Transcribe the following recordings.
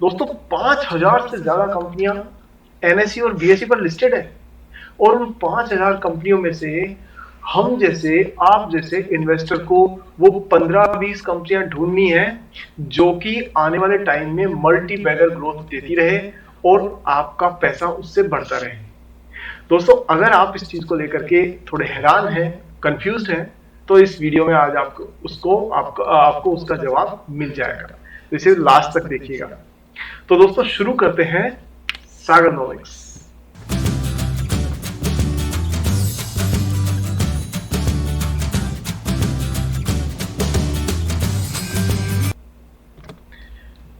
दोस्तों 5,000 से ज्यादा कंपनियां एनएसई और बीएसई पर लिस्टेड है, और उन 5,000 कंपनियों में से हम जैसे, आप जैसे इन्वेस्टर को वो 15-20 कंपनियां ढूंढनी है जो कि आने वाले टाइम में मल्टी बैगर ग्रोथ देती रहे और आपका पैसा उससे बढ़ता रहे। दोस्तों अगर आप इस चीज को लेकर के थोड़े हैरान हैं, कंफ्यूज्ड हैं, तो इस वीडियो में आज आपको उसका जवाब मिल जाएगा, तो इसे लास्ट तक देखिएगा। तो दोस्तों शुरू करते हैं सागरनोमिक्स।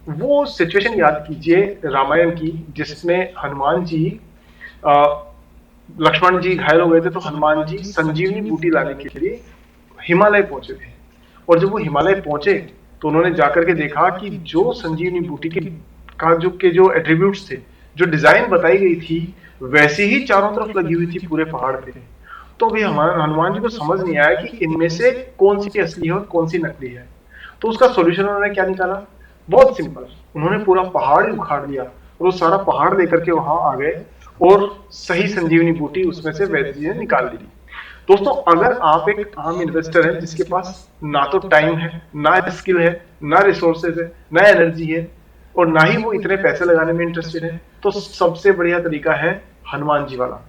वो सिचुएशन याद कीजिए रामायण की, जिसमें हनुमान जी, लक्ष्मण जी घायल हो गए थे, तो हनुमान जी संजीवनी बूटी लाने के लिए हिमालय पहुंचे थे। और जब वो हिमालय पहुंचे तो उन्होंने जाकर के देखा कि जो संजीवनी बूटी के जो एट्रीब्यूट्स थे, जो डिजाइन बताई गई थी, वैसी ही चारों तरफ लगी हुई थी पूरे पहाड़ पे। तो भी हमारे हनुमान जी को समझ नहीं आया कि इनमें से कौन सी असली है और कौन सी नकली है। तो उसका सॉल्यूशन उन्होंने क्या निकाला? बहुत सिंपल, उन्होंने पूरा पहाड़ ही उखाड़ लिया और वो सारा पहाड़ लेकर के वहां आ गए और सही संजीवनी बूटी उसमें से वैद्य जी ने निकाल दी। दोस्तों अगर आप एक आम इन्वेस्टर हैं जिसके पास ना तो टाइम है, ना स्किल है, ना रिसोर्सेज है, ना एनर्जी है, और ना ही वो इतने पैसे लगाने में इंटरेस्टेड है, तो सबसे बढ़िया तरीका है हनुमान जी वाला।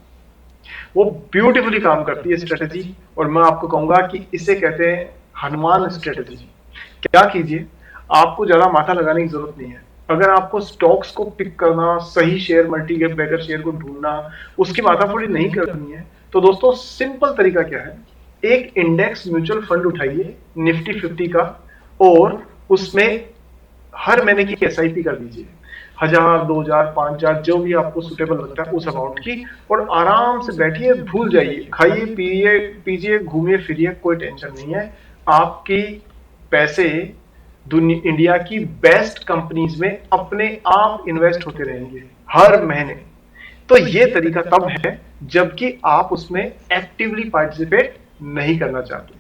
वो ब्यूटीफुली काम करती है स्ट्रेटेजी, और मैं आपको कहूंगा कि इसे कहते हैं हनुमान स्ट्रेटेजी। क्या कीजिए, आपको ज्यादा माथा लगाने की जरूरत नहीं है। अगर आपको स्टॉक्स को पिक करना, सही share, multi cap bagger share को ढूंढना, उसकी माथाफोड़ी नहीं करनी है, तो दोस्तों सिंपल तरीका क्या है, एक इंडेक्स म्यूचुअल फंड उठाइए निफ्टी 50 का, और उसमें हर महीने की एसआईपी कर दीजिए, 1,000, 2,000, 5,000, जो भी आपको सुटेबल लगता है उस अमाउंट की, और आराम से बैठिए, भूल जाइए, खाइए पीजिए, घूमिए फिरिए, कोई टेंशन नहीं है। आपकी पैसे इंडिया की बेस्ट कंपनीज में अपने आप इन्वेस्ट होते रहेंगे हर महीने। तो ये तरीका तब है जबकि आप उसमें एक्टिवली पार्टिसिपेट नहीं करना चाहते,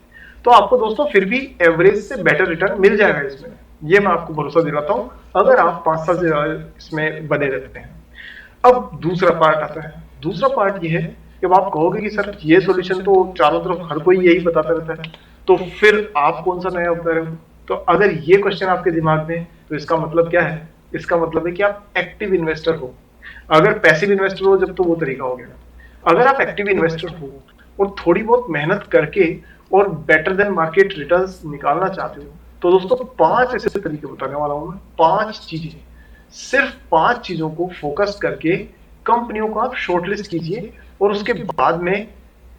तो आपको दोस्तों फिर भी एवरेज से बेटर रिटर्न मिल जाएगा इसमें, ये मैं आपको भरोसा दिलाता हूं, अगर आप 5 साल से इसमें बने रहते हैं। अब दूसरा पार्ट आता है। दूसरा पार्ट ये है कि अब आप कहोगे कि सर ये सॉल्यूशन तो चारों तरफ हर कोई यही बताता रहता है, तो फिर आप कौन सा नया बता रहे हो? तो अगर ये क्वेश्चन आपके दिमाग में है, तो इसका मतलब क्या है? इसका मतलब है कि आप एक्टिव इन्वेस्टर हो। अगर पैसिव इन्वेस्टर हो जब, तो वो तरीका हो गया। अगर आप एक्टिव इन्वेस्टर हो और थोड़ी बहुत मेहनत करके और बेटर देन मार्केट रिटर्न्स निकालना चाहते हो, तो दोस्तों 5 ऐसे तरीके बताने वाला हूं मैं। 5 चीजें, सिर्फ 5 चीजों को फोकस करके कंपनियों को आप शॉर्टलिस्ट कीजिए, और उसके बाद में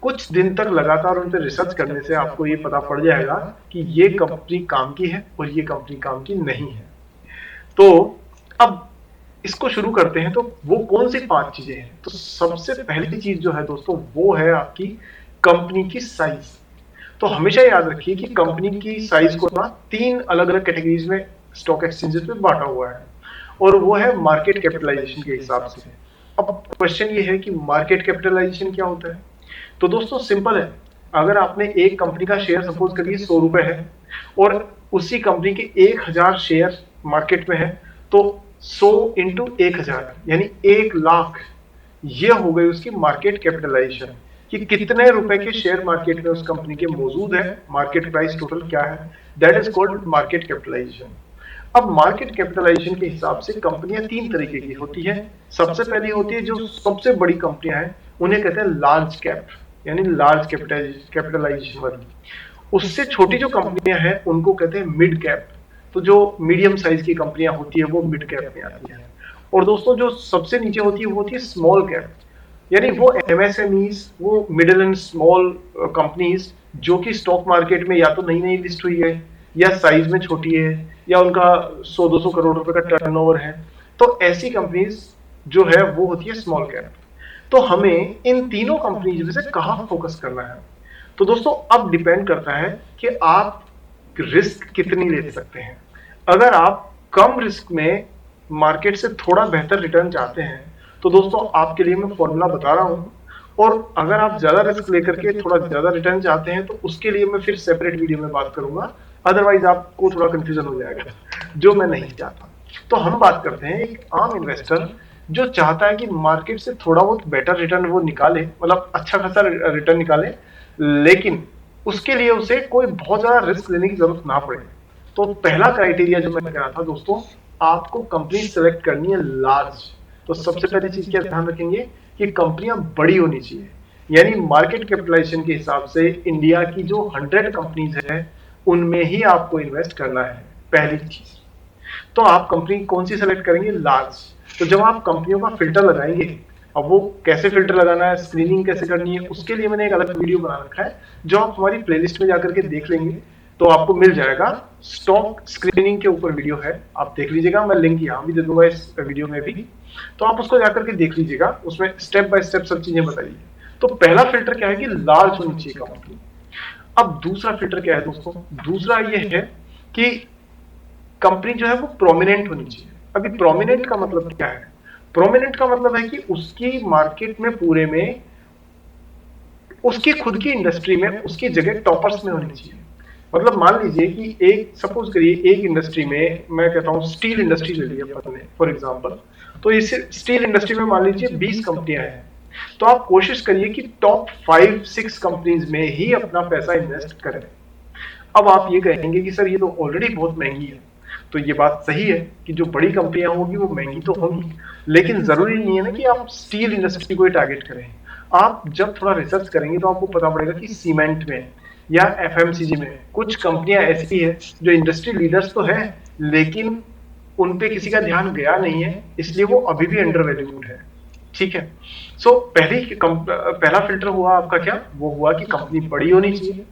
कुछ दिन तक लगातार उन पर रिसर्च करने से आपको ये पता पड़ जाएगा कि ये कंपनी काम की है और ये कंपनी काम की नहीं है। तो अब इसको शुरू करते हैं। तो वो कौन सी 5 चीजें हैं? तो सबसे पहली चीज जो है दोस्तों, वो है आपकी कंपनी की साइज। तो हमेशा याद रखिए कि कंपनी की साइज को ना 3 अलग अलग कैटेगरीज में स्टॉक एक्सचेंजेस में बांटा हुआ है, और वो है मार्केट कैपिटलाइजेशन के हिसाब से। अब क्वेश्चन ये है कि मार्केट कैपिटलाइजेशन क्या होता है? तो दोस्तों सिंपल है, अगर आपने एक कंपनी का शेयर सपोज करिए 100 रुपए है, और उसी कंपनी के 1,000 शेयर मार्केट में है, तो 100 इंटू 1,000 यानी 1,00,000, ये हो गई उसकी मार्केट कैपिटलाइजेशन, कि कितने रुपए के शेयर मार्केट में उस कंपनी के मौजूद है, मार्केट प्राइस टोटल क्या है, that is called market capitalization. अब मार्केट कैपिटलाइजेशन के हिसाब से कंपनियां 3 तरीके की होती है। सबसे पहली होती है जो सबसे बड़ी कंपनियां हैं, उन्हें कहते हैं लार्ज कैप, यानी लार्ज कैपिटलाइजेशन वाली। उससे छोटी जो कंपनियां हैं उनको कहते हैं मिड कैप। तो जो मीडियम साइज की कंपनियां होती है वो मिड कैप में आती है। और दोस्तों जो सबसे नीचे होती है वो होती है स्मॉल कैप, यानी वो एमएसएमईज, वो मिडिल एंड स्मॉल कंपनीज जो कि स्टॉक मार्केट में या तो नई नई लिस्ट हुई है, या साइज में छोटी है, या उनका 100-200 करोड़ रुपए का टर्नओवर है। तो ऐसी कंपनीज जो है वो होती है स्मॉल कैप। तो हमें इन तीनों कंपनीज में से कहां फोकस करना है? तो दोस्तों अब डिपेंड करता है कि आप रिस्क कितनी ले सकते हैं। अगर आप कम रिस्क में मार्केट से थोड़ा बेहतर रिटर्न चाहते हैं, तो दोस्तों आपके लिए मैं फॉर्मूला बता रहा हूं। और अगर आप ज्यादा रिस्क लेकर के थोड़ा ज्यादा रिटर्न चाहते हैं, तो उसके लिए मैं फिर सेपरेट वीडियो में बात करूंगा, अदरवाइज आपको थोड़ा कंफ्यूजन हो जाएगा, जो मैं नहीं चाहता। तो हम बात करते हैं एक आम इन्वेस्टर जो चाहता है कि मार्केट से थोड़ा बहुत बेटर रिटर्न वो निकाले, मतलब अच्छा खासा रिटर्न निकाले, लेकिन उसके लिए उसे कोई बहुत ज्यादा रिस्क लेने की जरूरत ना पड़े। तो पहला क्राइटेरिया जो मैं कह रहा था दोस्तों, आपको कंपनी सेलेक्ट करनी है लार्ज। तो सबसे पहली चीज क्या ध्यान रखेंगे कि कंपनियां बड़ी होनी चाहिए, यानी मार्केट कैपिटलाइजेशन के हिसाब से इंडिया की जो 100 कंपनीज है उनमें ही आपको इन्वेस्ट करना है, पहली चीज। तो आप कंपनी कौन सी सेलेक्ट करेंगे? लार्ज। तो जब आप कंपनियों का फिल्टर लगाएंगे, अब वो कैसे फिल्टर लगाना है, स्क्रीनिंग कैसे करनी है, उसके लिए मैंने एक अलग वीडियो बना रखा है जो आप हमारी प्लेलिस्ट में जाकर के देख लेंगे तो आपको मिल जाएगा। स्टॉक स्क्रीनिंग के ऊपर वीडियो है, आप देख लीजिएगा, मैं लिंक यहाँ भी दे दूंगा इस वीडियो में भी, तो आप उसको जाकर के देख लीजिएगा, उसमें स्टेप बाय स्टेप सब चीजें बताइए। तो पहला फिल्टर क्या है कि लार्ज होनी चाहिए कंपनी। अब दूसरा फिल्टर क्या है दोस्तों? दूसरा ये है कि कंपनी जो है वो प्रोमिनेंट होनी चाहिए। अभी प्रोमिनेंट का मतलब क्या है? प्रोमिनेंट का मतलब है कि उसकी मार्केट में पूरे में, उसकी खुद की इंडस्ट्री में उसकी जगह टॉपर्स में होनी चाहिए। मतलब मान लीजिए कि एक, सपोज करिए एक इंडस्ट्री में, मैं कहता हूं स्टील इंडस्ट्री ले ली अपन ने फॉर एग्जांपल, तो इस स्टील इंडस्ट्री में मान लीजिए 20 कंपनियां हैं, तो आप कोशिश करिए कि टॉप 5-6 कंपनीज में ही अपना पैसा इन्वेस्ट करें। अब आप ये कहेंगे कि सर ये तो ऑलरेडी बहुत महंगी है, तो ये बात सही है कि जो बड़ी कंपनियां होंगी वो महंगी तो होंगी, लेकिन जरूरी नहीं है ना कि आप स्टील इंडस्ट्री को ही टारगेट करें। आप जब थोड़ा रिसर्च करेंगे तो आपको पता पड़ेगा कि सीमेंट में या एफएमसीजी में कुछ कंपनियां ऐसी है जो इंडस्ट्री लीडर्स तो है, लेकिन उन पे किसी का ध्यान गया नहीं है, इसलिए वो अभी भी अंडर वैल्यूड है। ठीक है। सो पहला फिल्टर हुआ आपका क्या? वो हुआ कि कंपनी बड़ी होनी चाहिए।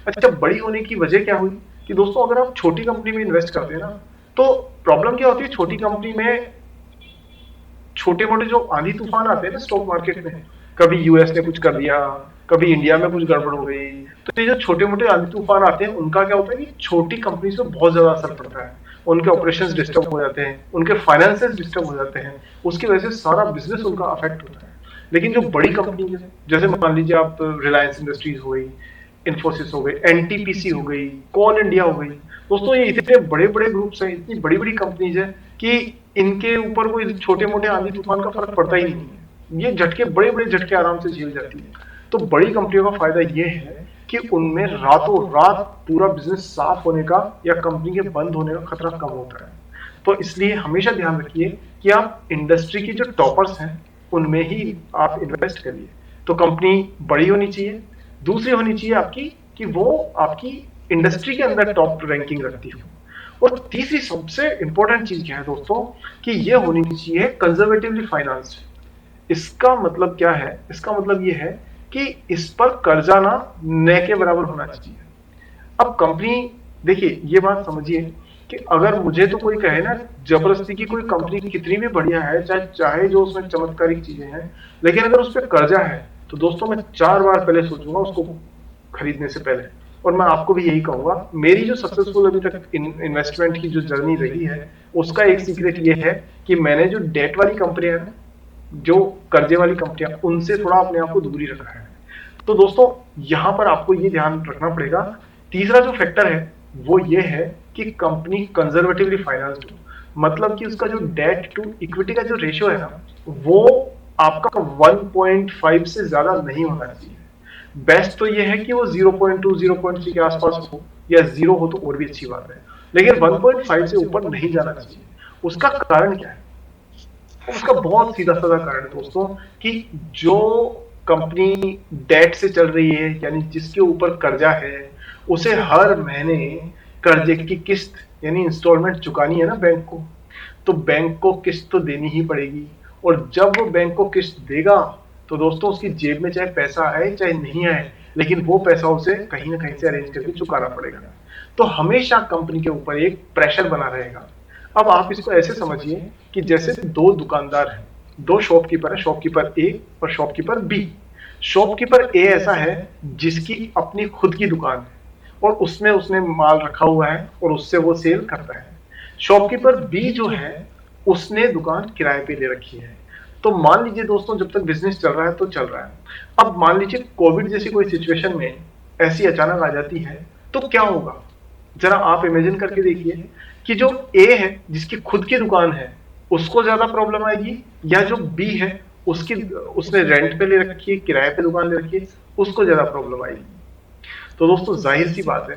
अच्छा, बड़ी होने की वजह क्या हुई कि दोस्तों अगर आप छोटी कंपनी में इन्वेस्ट करते हैं ना, तो प्रॉब्लम क्या होती है छोटी कंपनी में? छोटे मोटे जो आंधी तूफान आते हैं ना स्टॉक मार्केट में, कभी यूएस ने कुछ कर दिया, कभी इंडिया में कुछ गड़बड़ हो गई, तो ये जो छोटे मोटे आंधी तूफान आते हैं उनका क्या होता है कि छोटी कंपनी से बहुत ज्यादा असर पड़ता है। उनके ऑपरेशंस डिस्टर्ब हो जाते हैं, उनके फाइनेंसेस डिस्टर्ब हो जाते हैं, उसकी वजह से सारा बिजनेस उनका अफेक्ट होता है। लेकिन जो बड़ी कंपनी है, जैसे मान लीजिए आप रिलायंस इंडस्ट्रीज हो गई, इन्फोसिस हो गई, एनटीपीसी हो गई, कोल इंडिया हो गई, दोस्तों ये इतने बड़े बड़े ग्रुप्स हैं, इतनी बड़ी बड़ी कंपनीज है कि इनके ऊपर कोई छोटे मोटे आंधी तूफान का फर्क पड़ता ही नहीं है। ये झटके, बड़े बड़े झटके आराम से झेल जाती है। तो बड़ी कंपनियों का फायदा ये है कि उनमें रातों रात पूरा बिजनेस साफ होने का या कंपनी के बंद होने का खतरा कम होता है। तो इसलिए हमेशा ध्यान रखिए कि आप इंडस्ट्री की जो टॉपर्स हैं उनमें ही आप इन्वेस्ट करिए। तो कंपनी बड़ी होनी चाहिए, दूसरी होनी चाहिए आपकी कि वो आपकी इंडस्ट्री के अंदर टॉप रैंकिंग रखती हो, और तीसरी सबसे इंपॉर्टेंट चीज क्या है दोस्तों कि ये होनी चाहिए कंजर्वेटिवली फाइनेंस्ड। इसका मतलब क्या है? इसका मतलब ये है कि इस पर कर्जा ना न के बराबर होना चाहिए। अब कंपनी, देखिए ये बात समझिए कि अगर मुझे तो कोई कहे ना जबरदस्ती की कोई कंपनी कितनी भी बढ़िया है, चाहे चाहे जो उसमें चमत्कारिक चीजें हैं, लेकिन अगर उस पर कर्जा है तो दोस्तों मैं 4 बार पहले सोचूंगा उसको खरीदने से पहले। और मैं आपको भी यही कहूंगा, मेरी जो सक्सेसफुल अभी तक इन्वेस्टमेंट की जो जर्नी रही है उसका एक सीक्रेट ये है कि मैंने जो डेट वाली कंपनियां हैं, जो कर्जे वाली कंपनियां, उनसे थोड़ा अपने आप को दूरी रखा है। तो दोस्तों यहां पर आपको ये ध्यान रखना पड़ेगा। तीसरा जो फैक्टर है वो ये है कि कंपनी कंजर्वेटिवली फाइनेंस्ड हो, मतलब कि उसका जो डेट टू इक्विटी का जो रेशियो है ना, वो आपका 1.5 से ज्यादा नहीं होना चाहिए। बेस्ट तो ये है कि वो 0.2 0.3 के आसपास हो, या 0 हो तो और भी अच्छी बात है, लेकिन 1.5 से ऊपर नहीं जाना चाहिए। उसका कारण क्या है? उसका बहुत सीधा साधा कारण है दोस्तों कि जो कंपनी डेट से चल रही है, यानी जिसके ऊपर कर्जा है, उसे हर महीने कर्जे की किस्त यानी इंस्टॉलमेंट चुकानी है ना बैंक को, तो बैंक को किस्त तो देनी ही पड़ेगी। और जब वो बैंक को किस्त देगा तो दोस्तों उसकी जेब में चाहे पैसा आए चाहे नहीं आए, लेकिन वो पैसा उसे कहीं ना कहीं से अरेंज करके चुकाना पड़ेगा। तो हमेशा कंपनी के ऊपर एक प्रेशर बना रहेगा। अब आप इसको ऐसे समझिए कि जैसे दो दुकानदार हैं, दो शॉपकीपर है, शॉपकीपर ए और शॉपकीपर बी। शॉपकीपर ए ऐसा है जिसकी अपनी खुद की दुकान है और उसमें उसने माल रखा हुआ है और उससे वो सेल करता है। शॉपकीपर बी जो है उसने दुकान किराए पे ले रखी है। तो मान लीजिए दोस्तों जब तक बिजनेस चल रहा है तो चल रहा है। अब मान लीजिए कोविड जैसी कोई सिचुएशन में ऐसी अचानक आ जाती है तो क्या होगा? जरा आप इमेजिन करके देखिए कि जो ए है जिसकी खुद की दुकान है उसको ज्यादा प्रॉब्लम आएगी, या जो बी है उसकी उसने रेंट पे ले रखी है, किराए पे दुकान ले रखी है, उसको ज्यादा प्रॉब्लम आएगी। तो दोस्तों जाहिर सी बात है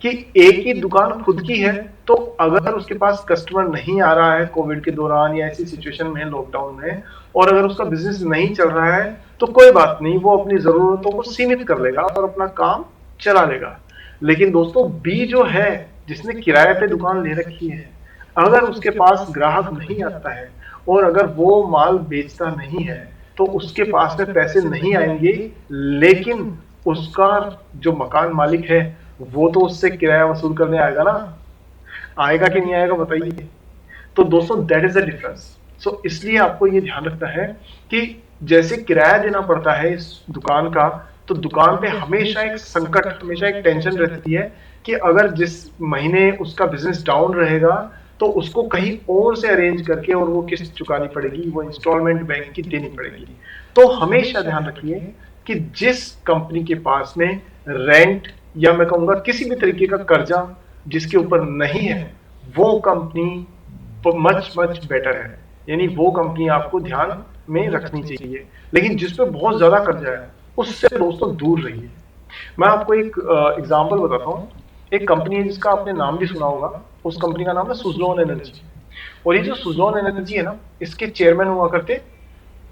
कि एक ही दुकान खुद की है, तो अगर उसके पास कस्टमर नहीं आ रहा है कोविड के दौरान या ऐसी सिचुएशन में लॉकडाउन में, और अगर उसका बिजनेस नहीं चल रहा है, तो कोई बात नहीं, वो अपनी जरूरतों को सीमित कर लेगा और अपना काम चला लेगा। लेकिन दोस्तों बी जो है जिसने किराए पे दुकान ले रखी है, अगर उसके पास ग्राहक नहीं आता है और अगर वो माल बेचता नहीं है, तो उसके पास में पैसे नहीं आएंगे, लेकिन उसका जो मकान मालिक है वो तो उससे किराया वसूल करने आएगा ना। आएगा कि नहीं आएगा बताइए। तो दोस्तों दैट इज द डिफरेंस। सो इसलिए आपको ये ध्यान रखना है कि जैसे किराया देना पड़ता है इस दुकान का, तो दुकान पे हमेशा एक संकट, हमेशा एक टेंशन रहती है कि अगर जिस महीने उसका बिजनेस डाउन रहेगा, तो उसको कहीं और से अरेंज करके और वो किस्त चुकानी पड़ेगी, वो इंस्टॉलमेंट बैंक की देनी पड़ेगी। तो हमेशा ध्यान रखिए कि जिस कंपनी के पास में रेंट या मैं कहूंगा किसी भी तरीके का कर्जा जिसके ऊपर नहीं है, वो कंपनी मच मच बेटर है, यानी वो कंपनी आपको ध्यान में रखनी चाहिए। लेकिन जिस पे बहुत ज्यादा कर्जा है उससे दोस्तों दूर रहिए। मैं आपको एक एग्जांपल बताता हूँ। एक कंपनी है जिसका आपने नाम भी सुना होगा, उस कंपनी का नाम है सुज़लोन एनर्जी। और ये जो सुज़लोन एनर्जी है ना, इसके चेयरमैन हुआ करते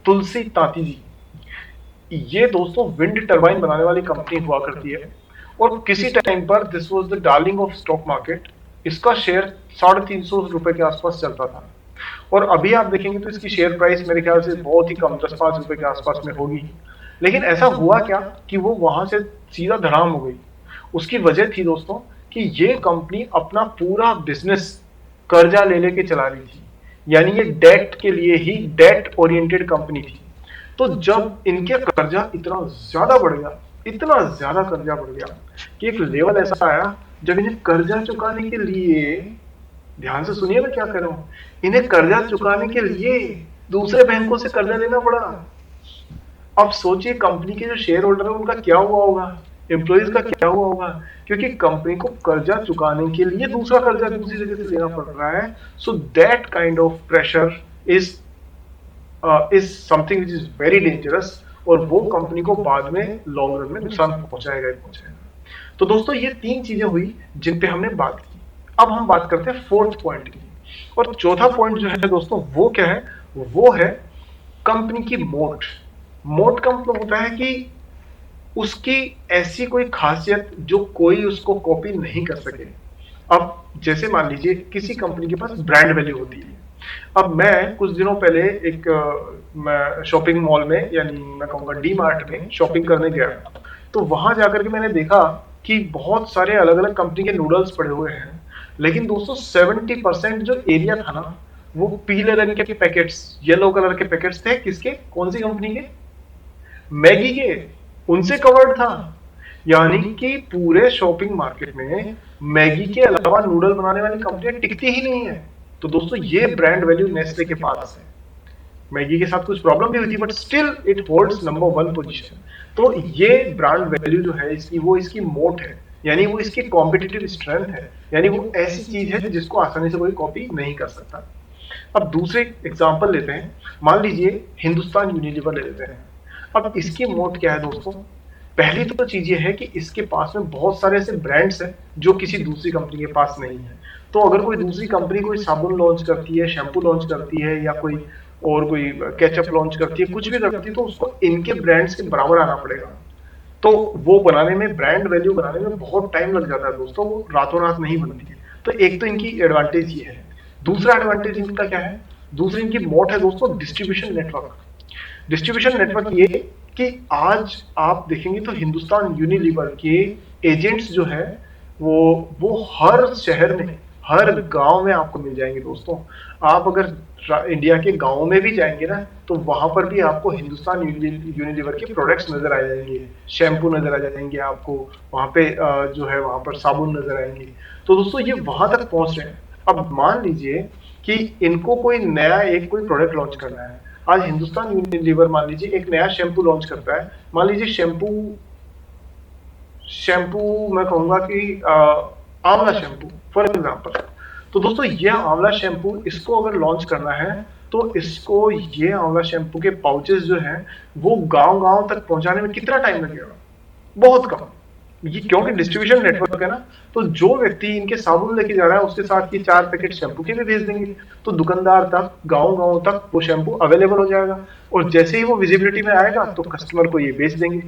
तुलसी तांती जी। ये दोस्तों विंड टरबाइन बनाने वाली कंपनी हुआ करती है, और किसी टाइम पर this was the darling of stock market. इसका शेयर 350 रुपए के आसपास चलता था, और अभी आप देखेंगे तो इसकी शेयर प्राइस मेरे ख्याल से बहुत ही कम 10-5 रुपए के आसपास में होगी। लेकिन ऐसा हुआ क्या कि वो वहां से सीधा धड़ाम हो गई। उसकी वजह थी दोस्तों कि ये कंपनी अपना पूरा बिजनेस कर्जा ले लेके चला रही थी, यानी ये डेट के लिए ही डेट ओरिएंटेड कंपनी थी। तो जब इनके कर्जा इतना ज्यादा बढ़ गया, इतना ज्यादा कर्जा बढ़ गया कि एक लेवल ऐसा आया जब इन्हें कर्जा चुकाने के लिए, ध्यान से सुनिए मैं क्या कह रहा हूं, इन्हें कर्जा चुकाने के लिए दूसरे बैंकों से कर्जा लेना पड़ा। अब सोचिए कंपनी के जो शेयर होल्डर है उनका क्या हुआ होगा, एम्प्लॉइज का क्या हुआ होगा, क्योंकि कंपनी को कर्जा चुकाने के लिए दूसरा कर्जा दूसरी जगह से लेना पड़ रहा है। So that kind of pressure is something which is very dangerous, और वो कंपनी को बाद में लॉन्ग रन में नुकसान पहुंचाएगा ही पहुंचाएगा। तो दोस्तों ये तीन चीजें हुई जिन पे हमने बात की। अब हम बात करते हैं फोर्थ पॉइंट की, और चौथा पॉइंट जो है दोस्तों वो क्या है, वो है कंपनी की मोट। मोट का मतलब होता है कि उसकी ऐसी कोई खासियत जो कोई उसको कॉपी नहीं कर सके। अब जैसे मान लीजिए किसी कंपनी के पास ब्रांड वैल्यू होती है। अब मैं कुछ दिनों पहले एक मैं शॉपिंग मॉल में, यानी मैं कहूँगा डी मार्ट में शॉपिंग करने गया। तो वहां जाकर के मैंने देखा कि बहुत सारे अलग अलग कंपनी के नूडल्स पड़े हुए हैं, लेकिन दोस्तों 70% जो एरिया था ना, वो पीले रंग के पैकेट्स, येलो कलर के पैकेट्स थे। किसके, कौन सी कंपनी के, मैगी के, उनसे कवर्ड था। यानी कि पूरे शॉपिंग मार्केट में मैगी के अलावा नूडल बनाने वाली कंपनियां टिकती ही नहीं है। तो दोस्तों ये ब्रांड वैल्यू नेस्ले के पास है। मैगी के साथ कुछ प्रॉब्लम भी हुई थी, but still it holds number 1 position. तो ये ब्रांड वैल्यू जो है इसकी, वो इसकी मोट है, यानी वो इसकी कॉम्पिटिटिव स्ट्रेंथ है, यानी वो ऐसी चीज है जिसको आसानी से कोई कॉपी नहीं कर सकता। अब दूसरे एग्जांपल लेते हैं, मान लीजिए हिंदुस्तान यूनिलीवर ले लेते हैं। अब इसकी मोट क्या है दोस्तों, पहली तो चीज ये है कि इसके पास में बहुत सारे ऐसे ब्रांड्स हैं जो किसी दूसरी कंपनी के पास नहीं है। तो अगर कोई दूसरी कंपनी कोई साबुन लॉन्च करती है, शैम्पू लॉन्च करती है, या कोई और कोई केचप लॉन्च करती है, कुछ भी करती है, तो उसको इनके ब्रांड्स के बराबर आना पड़ेगा। तो वो बनाने में, ब्रांड वैल्यू बनाने में बहुत टाइम लग जाता है दोस्तों, वो रातों रात नहीं बनती है। तो एक तो इनकी एडवांटेज ये है। दूसरा एडवांटेज इनका क्या है, दूसरी इनकी मोट है दोस्तों डिस्ट्रीब्यूशन नेटवर्क। डिस्ट्रीब्यूशन नेटवर्क ये कि आज आप देखेंगे तो हिंदुस्तान यूनिलीवर के एजेंट्स जो है वो हर शहर में, हर गांव में आपको मिल जाएंगे दोस्तों। आप अगर इंडिया के गांव में भी जाएंगे ना, तो वहां पर भी आपको हिंदुस्तान यूनिलीवर के प्रोडक्ट्स नजर आ जाएंगे, शैम्पू नजर आ जाएंगे आपको वहां पे, जो है वहां पर साबुन नजर आएंगे। तो दोस्तों ये वहां तक पहुंच रहे हैं। अब मान लीजिए कि इनको कोई नया एक कोई प्रोडक्ट लॉन्च करना है। आज हिंदुस्तान यूनिलीवर मान लीजिए एक नया शैम्पू लॉन्च करता है। मान लीजिए शैम्पू शैम्पू मैं कहूंगा कि आंवला शैम्पू फॉर एग्जांपल। तो दोस्तों ये आंवला शैम्पू, इसको अगर लॉन्च करना है तो इसको, ये आंवला शैम्पू के पाउचेस जो हैं वो गांव गांव तक पहुंचाने में कितना टाइम लगेगा? बहुत कम। ये क्योंकि डिस्ट्रीब्यूशन नेटवर्क है ना, तो जो व्यक्ति इनके साबुन लेके जा रहा है उसके साथ ये 4 पैकेट शैम्पू के भी भेज देंगे, तो दुकानदार तक, गांव गांव तक वो शैम्पू अवेलेबल हो जाएगा, और जैसे ही वो विजिबिलिटी में आएगा तो कस्टमर को ये बेच देंगे।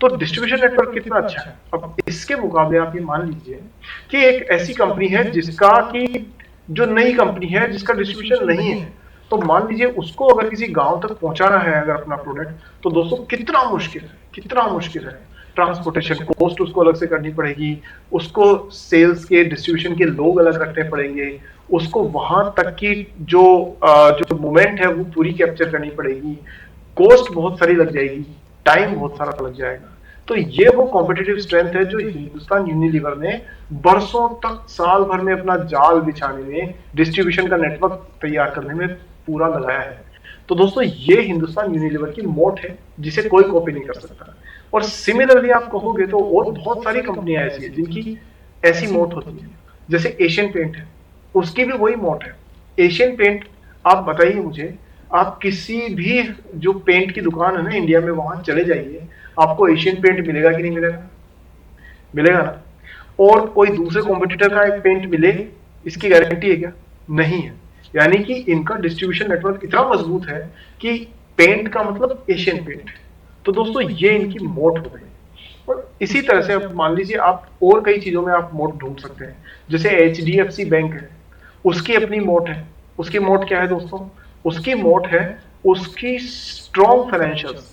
तो डिस्ट्रीब्यूशन नेटवर्क कितना अच्छा है। अब इसके मुकाबले आप ये मान लीजिए कि एक ऐसी कंपनी है जिसका की, जो नई कंपनी है जिसका डिस्ट्रीब्यूशन नहीं है, तो मान लीजिए उसको अगर किसी गांव तक पहुंचाना है अगर अपना प्रोडक्ट, तो दोस्तों कितना मुश्किल है, कितना मुश्किल है। ट्रांसपोर्टेशन कॉस्ट उसको अलग से करनी पड़ेगी, उसको सेल्स के, डिस्ट्रीब्यूशन के लोग अलग रखने पड़ेंगे, उसको वहां तक की जो जो मूवमेंट है वो पूरी कैप्चर करनी पड़ेगी, कॉस्ट बहुत सारी लग जाएगी, टाइम बहुत सारा लग जाएगा। तो ये वो कॉम्पिटिटिव स्ट्रेंथ है जो हिंदुस्तान यूनिलीवर ने बरसों तक, साल भर में अपना जाल बिछाने में, डिस्ट्रीब्यूशन का नेटवर्क तैयार करने में पूरा लगाया है। तो दोस्तों ये हिंदुस्तान यूनिलीवर की मोट है जिसे कोई कॉपी नहीं कर सकता। और सिमिलरली आप कहोगे तो और बहुत सारी कंपनियां ऐसी है जिनकी ऐसी मोट होती है, जैसे एशियन पेंट है, उसकी भी वही मोट है। एशियन पेंट, आप बताइए मुझे, आप किसी भी जो पेंट की दुकान है ना इंडिया में, वहां चले जाइए, आपको एशियन पेंट मिलेगा कि नहीं मिलेगा? मिलेगा ना। और कोई दूसरे कॉम्पिटिटर का एक पेंट मिले, इसकी गारंटी है क्या? नहीं है। यानी कि इनका डिस्ट्रीब्यूशन नेटवर्क इतना मजबूत है कि पेंट का मतलब एशियन पेंट। तो दोस्तों ये इनकी मोट हो गई। और इसी तरह से आप मान लीजिए, आप और कई चीजों में आप मोट ढूंढ सकते हैं, जैसे HDFC बैंक है, उसकी अपनी मोट है। उसकी मोट क्या है दोस्तों? उसकी मोट है उसकी स्ट्रॉन्ग फाइनेंशियल्स,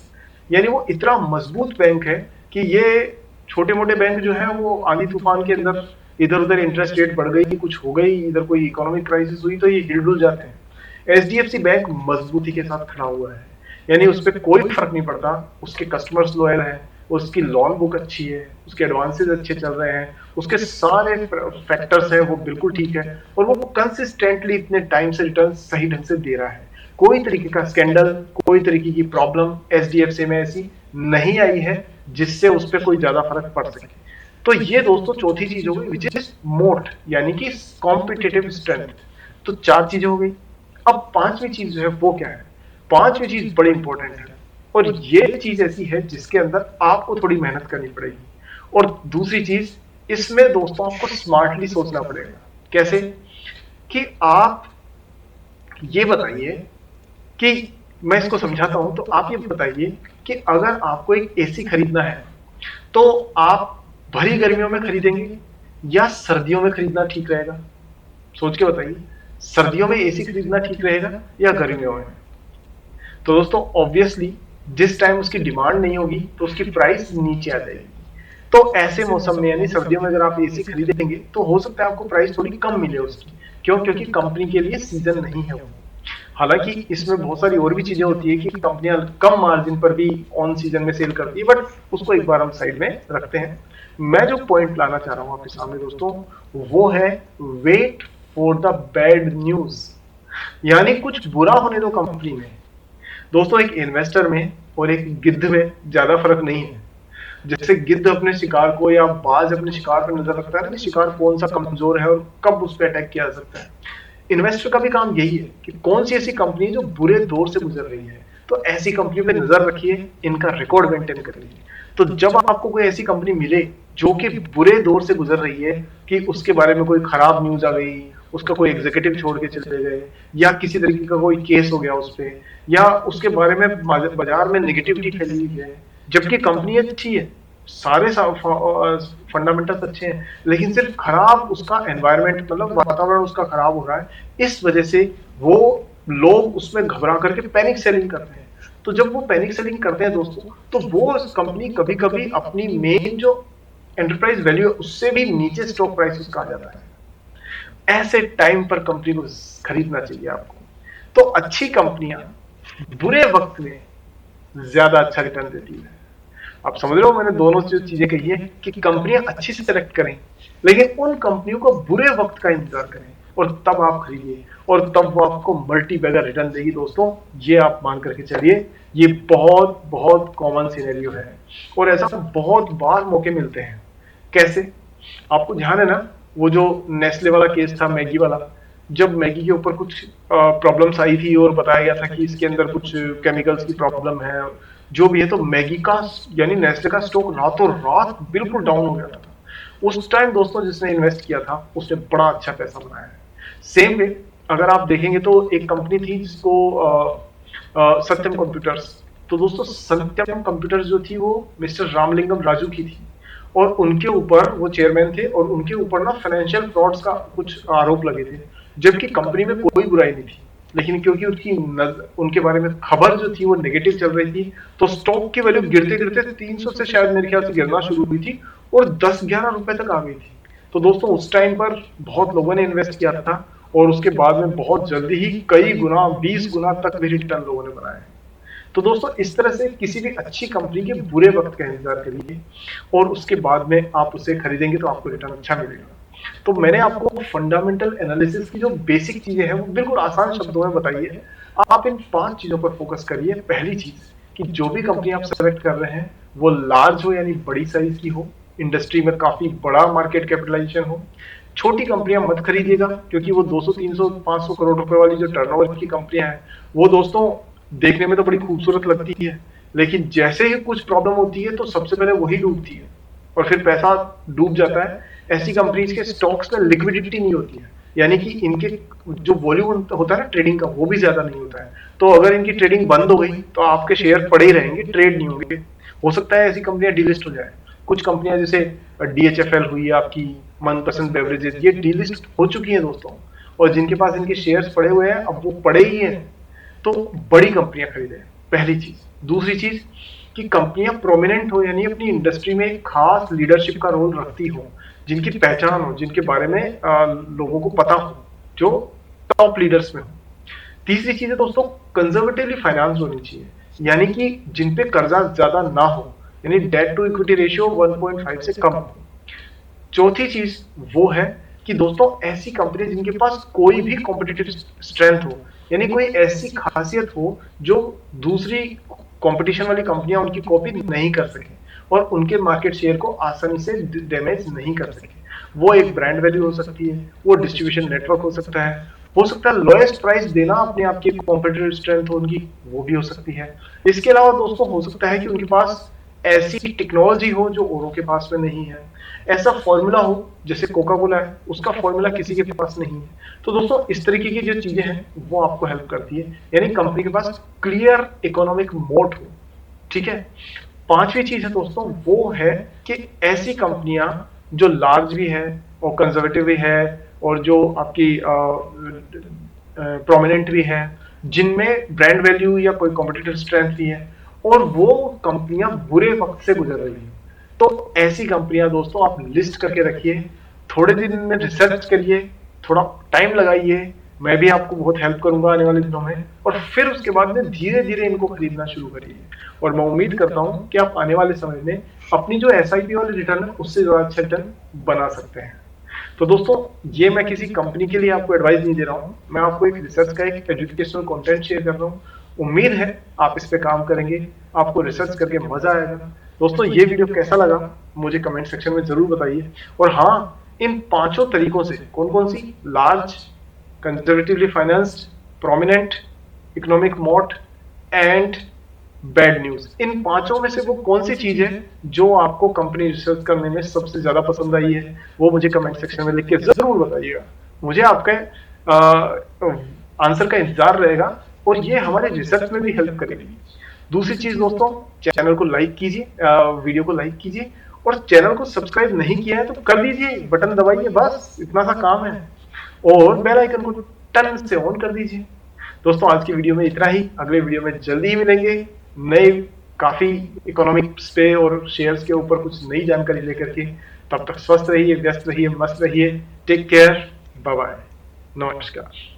यानी वो इतना मजबूत बैंक है कि ये छोटे मोटे बैंक जो है वो आंधी तूफान के अंदर, इधर उधर इंटरेस्ट रेट बढ़ गई, कुछ हो गई, इधर कोई इकोनॉमिक क्राइसिस हुई तो ये हिलडुल जाते हैं। HDFC बैंक मजबूती के साथ खड़ा हुआ है, यानी उस पर कोई फर्क नहीं पड़ता, उसके कस्टमर्स लॉयल हैं, उसकी लोन बुक अच्छी है, उसके एडवांसेस अच्छे चल रहे हैं, उसके सारे फैक्टर्स हैं वो बिल्कुल ठीक है, और वो कंसिस्टेंटली इतने टाइम से रिटर्न सही ढंग से दे रहा है। कोई तरीके का स्कैंडल, कोई तरीके की प्रॉब्लम HDFC में ऐसी नहीं आई है जिससे उस पर कोई ज्यादा फर्क पड़ सके। तो ये दोस्तों चौथी चीज हो गई, विच इज मोट, यानी कि कॉम्पिटिटिव स्ट्रेंथ। तो 4 चीजें हो गई। अब 5वीं चीज जो है वो क्या है? 5वीं चीज बड़ी इंपॉर्टेंट है, और ये चीज ऐसी है जिसके अंदर आपको थोड़ी मेहनत करनी पड़ेगी। और दूसरी चीज, इसमें दोस्तों आपको स्मार्टली सोचना पड़ेगा। कैसे? कि आप ये बताइए कि, मैं इसको समझाता हूं, तो आप ये बताइए कि अगर आपको एक एसी खरीदना है तो आप भरी गर्मियों में खरीदेंगे या सर्दियों में खरीदना ठीक रहेगा? सोच के बताइए, सर्दियों में एसी खरीदना ठीक रहेगा या गर्मियों में? तो दोस्तों ऑब्वियसली जिस टाइम उसकी डिमांड नहीं होगी तो उसकी प्राइस नीचे आ जाएगी। तो ऐसे मौसम में, यानी सर्दियों में अगर आप एसी खरीदेंगे तो हो सकता है आपको प्राइस थोड़ी कम मिले उसकी। क्यों? क्योंकि कंपनी के लिए सीजन नहीं है वो। हालांकि इसमें बहुत सारी और भी चीजें होती है कि कंपनियां कम मार्जिन पर भी ऑन सीजन में सेल करती है, बट उसको एक बार हम साइड में रखते हैं। मैं जो पॉइंट लाना चाह रहा हूं आपके सामने दोस्तों, वो है wait for the bad news, यानी कुछ बुरा होने दो कंपनी में। दोस्तों एक इन्वेस्टर में और एक गिद्ध में ज्यादा फर्क नहीं है। जैसे गिद्ध अपने शिकार को, या बाज अपने शिकार पर नजर रखता है ना, शिकार कौन सा कमजोर है और कब उस पर अटैक किया जा सकता है, इन्वेस्टर का भी काम यही है कि कौन सी ऐसी कंपनी जो बुरे दौर से गुजर रही है, तो ऐसी कंपनी पे नजर रखिए, इनका रिकॉर्ड मेंटेन करिए। तो जब आपको कोई ऐसी कंपनी मिले जो कि बुरे दौर से गुजर रही है, कि उसके बारे में कोई खराब न्यूज आ गई, उसका कोई एग्जीक्यूटिव छोड़ के चले गए, या किसी तरीके का कोई केस हो गया उस पे, या उसके बारे में बाजार में नेगेटिविटी फैली हुई है, जबकि कंपनी अच्छी है, सारे फंडामेंटल्स अच्छे हैं, लेकिन सिर्फ खराब उसका एनवायरनमेंट, मतलब वातावरण उसका खराब हो रहा है, इस वजह से वो लोग उसमें घबरा करके पैनिक सेलिंग करते हैं। तो जब वो पैनिक सेलिंग करते हैं दोस्तों, तो वो कंपनी कभी कभी अपनी मेन जो एंटरप्राइज वैल्यू है उससे भी नीचे स्टॉक प्राइस उसका आ जाता है। ऐसे टाइम पर कंपनी को खरीदना चाहिए आपको। तो अच्छी कंपनियां बुरे वक्त में ज्यादा अच्छा रिटर्न देती है। आप समझ रहे हो, मैंने दोनों चीजें कही है कि कंपनियां अच्छी से सेलेक्ट करें, लेकिन उन कंपनियों को बुरे वक्त का इंतजार करें, और तब आप खरीदिए, और तब वो आपको मल्टी बैगर रिटर्न देगी दोस्तों। ये आप मान करके चलिए, ये बहुत बहुत कॉमन सिनेरियो है, और ऐसा बहुत बार मौके मिलते हैं। कैसे? आपको ध्यान है ना वो जो नेस्ले वाला केस था, मैगी वाला, जब मैगी के ऊपर कुछ प्रॉब्लम्स आई थी और बताया गया था कि इसके अंदर कुछ केमिकल्स की प्रॉब्लम है, जो भी है, तो मैगी का यानी नेस्ले का स्टॉक रातों रात बिल्कुल डाउन हो गया था। उस टाइम दोस्तों जिसने इन्वेस्ट किया था उसने बड़ा अच्छा पैसा बनाया है। सेम वे अगर आप देखेंगे तो एक कंपनी थी जिसको सत्यम कंप्यूटर्स, तो दोस्तों सत्यम कंप्यूटर्स जो थी वो मिस्टर रामलिंगम राजू की थी, और उनके ऊपर वो चेयरमैन थे और उनके ऊपर ना फाइनेंशियल फ्रॉड्स का कुछ आरोप लगे थे, जबकि कंपनी में कोई बुराई नहीं थी, लेकिन क्योंकि उनके बारे में खबर जो थी वो नेगेटिव चल रही थी, तो स्टॉक की वैल्यू गिरते गिरते 300 से शायद मेरे ख्याल से गिरना शुरू हुई थी और 10-11 रुपए तक आ गई थी। तो दोस्तों उस टाइम पर बहुत लोगों ने इन्वेस्ट किया था और उसके बाद में बहुत जल्दी ही कई गुना, 20 गुना तक भी रिटर्न लोगों ने बनाए। तो दोस्तों इस तरह से किसी भी अच्छी कंपनी के बुरे वक्त का इंतजार करिए और उसके बाद में आप उसे खरीदेंगे तो आपको रिटर्न अच्छा मिलेगा। तो मैंने आपको फंडामेंटल एनालिसिस की जो बेसिक चीजें हैं वो बिल्कुल आसान शब्दों में बताई है। आप इन 5 चीजों पर फोकस करिए। पहली चीज कि जो भी कंपनी आप सेलेक्ट कर रहे हैं वो लार्ज हो यानी बड़ी साइज की हो, इंडस्ट्री में काफी बड़ा मार्केट कैपिटलाइजेशन हो। छोटी कंपनियां मत खरीदिएगा क्योंकि वो 200, 300, 500 करोड़ रुपए वाली जो टर्नओवर की कंपनियां हैं वो दोस्तों देखने में तो बड़ी खूबसूरत लगती है, लेकिन जैसे ही कुछ प्रॉब्लम होती है तो सबसे पहले वही डूबती है और फिर पैसा डूब जाता है। ऐसी कंपनीज के स्टॉक्स में लिक्विडिटी नहीं होती है, यानी कि इनके जो वॉल्यूम होता है ना ट्रेडिंग का वो भी ज्यादा नहीं होता है। तो अगर इनकी ट्रेडिंग बंद हो गई तो आपके शेयर पड़े ही रहेंगे, ट्रेड नहीं होंगे। हो सकता है ऐसी कंपनियां डीलिस्ट हो जाए। कुछ कंपनियां जैसे डीएचएफएल हुई, आपकी मनपसंद बेवरेजेस, ये डीलिस्ट हो चुकी हैं दोस्तों, और जिनके पास इनके शेयर्स पड़े हुए हैं अब वो पड़े ही हैं। तो बड़ी कंपनियां खरीदें, पहली चीज। दूसरी चीज कि कंपनियां प्रोमिनेंट हो यानी अपनी इंडस्ट्री में एक खास लीडरशिप का रोल रखती हो, जिनकी पहचान हो, जिनके बारे में लोगों को पता हो, जो टॉप लीडर्स में हो। तीसरी चीज है दोस्तों कंजर्वेटिवली फाइनेंस होनी चाहिए, यानी कि जिन पे कर्जा ज्यादा ना हो, यानी डेट टू इक्विटी रेशियो 1.5 से कम हो। चौथी चीज वो है कि दोस्तों ऐसी कंपनी जिनके पास कोई भी कॉम्पिटिटिव स्ट्रेंथ हो, यानी कोई ऐसी खासियत हो जो दूसरी कंपटीशन वाली कंपनियां उनकी कॉपी नहीं कर सके और उनके मार्केट शेयर को आसानी से डैमेज नहीं कर सके। वो एक ब्रांड वैल्यू हो सकती है, वो डिस्ट्रीब्यूशन नेटवर्क हो सकता है लोएस्ट प्राइस देना अपने आप की कॉम्पिटिटिव स्ट्रेंथ हो उनकी, वो भी हो सकती है। इसके अलावा दोस्तों हो सकता है कि उनके पास ऐसी टेक्नोलॉजी हो जो औरों के पास में नहीं है, ऐसा फॉर्मूला हो जैसे कोका कोला है, उसका फॉर्मूला किसी के पास नहीं है। तो दोस्तों इस तरीके की जो चीजें हैं वो आपको हेल्प करती है, यानी कंपनी के पास क्लियर इकोनॉमिक मोट हो। ठीक है। पांचवी चीज है दोस्तों वो है कि ऐसी कंपनियां जो लार्ज भी है और कंजर्वेटिव भी है और जो आपकी प्रोमिनेंट भी है, जिनमें ब्रांड वैल्यू या कोई कॉम्पिटिटिव स्ट्रेंथ भी है, और वो कंपनियां बुरे वक्त से गुजर रही हैं, तो ऐसी कंपनियां दोस्तों आप लिस्ट करके रखिए। थोड़े दिन में रिसर्च करिए, थोड़ा टाइम लगाइए, मैं भी आपको बहुत हेल्प करूंगा आने वाले दिनों में, और फिर उसके बाद में धीरे धीरे इनको खरीदना शुरू करिए। और मैं उम्मीद करता हूं कि आप आने वाले समय में अपनी जो एसआईपी वाली रिटर्न है उससे ज्यादा अच्छा रिटर्न बना सकते हैं। तो दोस्तों ये मैं किसी कंपनी के लिए आपको एडवाइस नहीं दे रहा हूँ, मैं आपको एक रिसर्च का एक एजुकेशनल कंटेंट शेयर कर रहा हूँ। उम्मीद है आप इस पे काम करेंगे, आपको रिसर्च करके मजा आएगा। दोस्तों ये वीडियो कैसा लगा मुझे कमेंट सेक्शन में जरूर बताइए। और हाँ, इन पांचों तरीकों से कौन कौन सी, large, conservatively financed, prominent, economic moat and bad news, इन पांचों में से वो कौन सी चीज है जो आपको कंपनी रिसर्च करने में सबसे ज्यादा पसंद आई है, वो मुझे कमेंट सेक्शन में लिख के जरूर बताइएगा। मुझे आपके आंसर का इंतजार रहेगा और ये हमारे रिसर्च में भी हेल्प करेगी। दूसरी चीज दोस्तों, चैनल को लाइक कीजिए, वीडियो को लाइक कीजिए, और चैनल को सब्सक्राइब नहीं किया है तो कर दीजिए, बटन दबाइए, बस इतना सा काम है, और बेल आइकन को टन से ऑन कर दीजिए। दोस्तों आज की वीडियो में इतना ही, अगले वीडियो में जल्दी ही मिलेंगे नए काफी इकोनॉमिक्स पे और शेयर्स के ऊपर कुछ नई जानकारी लेकर के। तब तक स्वस्थ रहिए, व्यस्त रहिए, मस्त रहिए। टेक केयर, बाय बाय, नमस्कार।